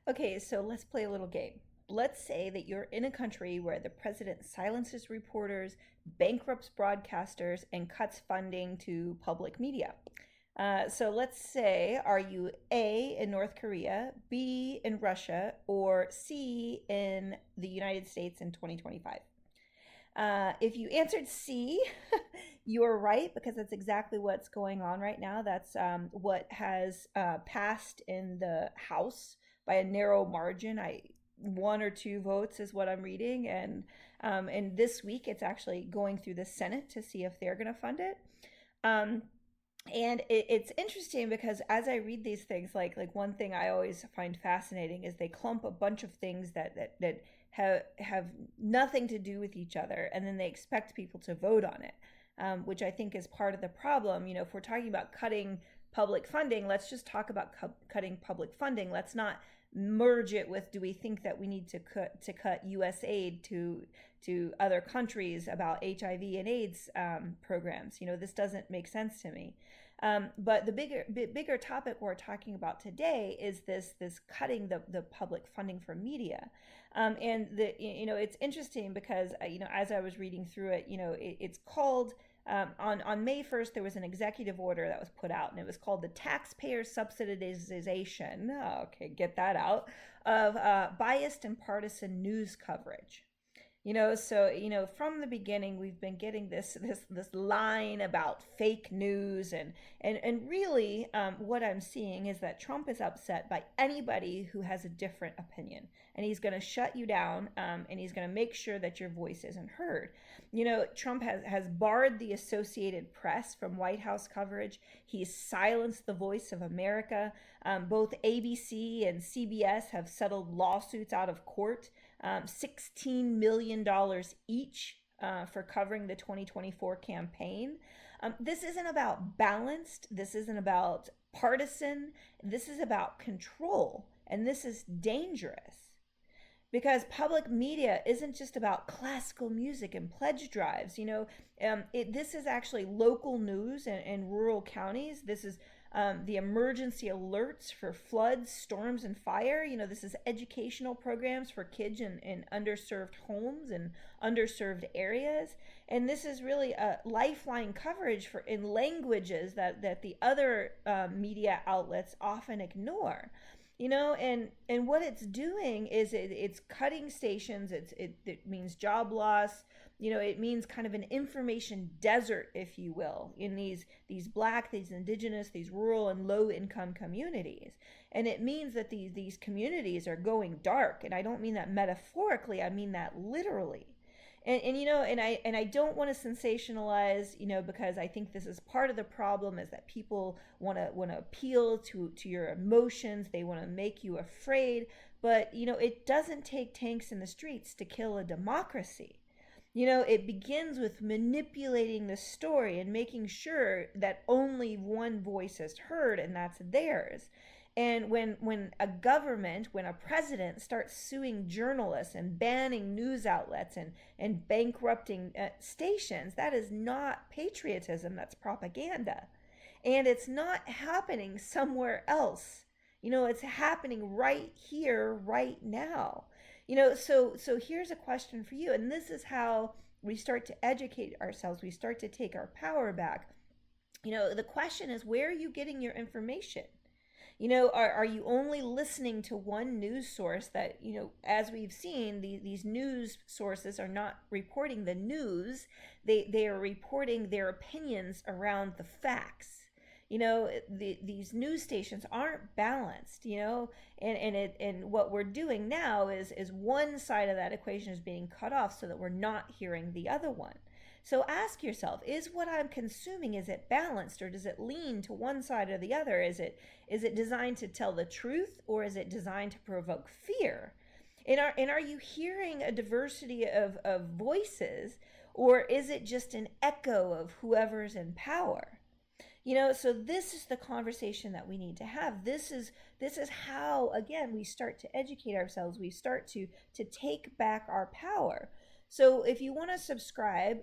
Okay, so let's play a little game. Let's say that you're in a country where the president silences reporters, bankrupts broadcasters, and cuts funding to public media. So let's say, are you A, in North Korea, B, in Russia, or C, in the United States in 2025? If you answered C, you're right because that's exactly what's going on right now. That's what has passed in the House by a narrow margin. I one or two votes is what I'm reading, and this week it's actually going through the Senate to see if they're going to fund it. Um, and it's interesting because as I read these things, like one thing I always find fascinating is they clump a bunch of things that have nothing to do with each other, and then they expect people to vote on it, which I think is part of the problem. You know, if we're talking about cutting public funding, let's just talk about cutting public funding. Let's not merge it with, do we think that we need to cut U.S. aid to other countries about HIV and AIDS programs? You know, this doesn't make sense to me. But the bigger topic we're talking about today is this cutting the public funding for media, and it's interesting because as I was reading through it, it's called on May 1st, there was an executive order that was put out, and it was called the Taxpayer Subsidization. Okay, get that out of biased and partisan news coverage. So from the beginning we've been getting this line about fake news, and really what I'm seeing is that Trump is upset by anybody who has a different opinion, and he's going to shut you down, and he's going to make sure that your voice isn't heard. Trump has barred the Associated Press from White House coverage. He's silenced the voice of America. Both ABC and CBS have settled lawsuits out of court, $16 million each, for covering the 2024 campaign. This isn't about balanced, this isn't about partisan, this is about control, and this is dangerous. Because public media isn't just about classical music and pledge drives. This is actually local news in rural counties. This is the emergency alerts for floods, storms, and fire. This is educational programs for kids in underserved homes and underserved areas. And this is really a lifeline coverage for in languages that the other media outlets often ignore. And what it's doing is it's cutting stations. It means job loss. It means kind of an information desert, if you will, in these black, these indigenous, these rural and low income communities. And it means that these communities are going dark, and I don't mean that metaphorically, I mean that literally. And I don't want to sensationalize, because I think this is part of the problem, is that people want to appeal to your emotions. They want to make you afraid. But it doesn't take tanks in the streets to kill a democracy. It begins with manipulating the story and making sure that only one voice is heard, and that's theirs. And when a president starts suing journalists and banning news outlets and bankrupting stations, that is not patriotism, that's propaganda. And it's not happening somewhere else. It's happening right here, right now. So here's a question for you, and this is how we start to educate ourselves. We start to take our power back. The question is, where are you getting your information? Are you only listening to one news source that, as we've seen, these news sources are not reporting the news, they are reporting their opinions around the facts. These news stations aren't balanced, and what we're doing now is one side of that equation is being cut off so that we're not hearing the other one. So ask yourself, is what I'm consuming, is it balanced, or does it lean to one side or the other? Is it designed to tell the truth, or is it designed to provoke fear? And are you hearing a diversity of voices, or is it just an echo of whoever's in power? So this is the conversation that we need to have. This is how, again, we start to educate ourselves. We start to take back our power. So if you want to subscribe,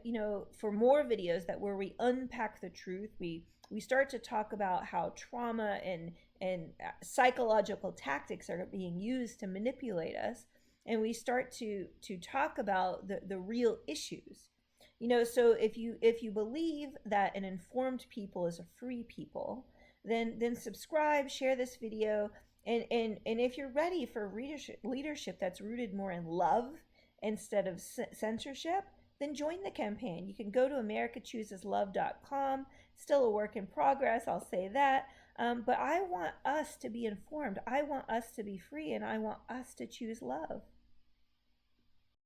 for more videos where we unpack the truth, we start to talk about how trauma psychological tactics are being used to manipulate us, and we start to talk about the real issues. So if you believe that an informed people is a free people, then subscribe, share this video, and if you're ready for leadership that's rooted more in love instead of censorship, then join the campaign. You can go to americachooseslove.com. Still a work in progress, I'll say that. But I want us to be informed. I want us to be free, and I want us to choose love.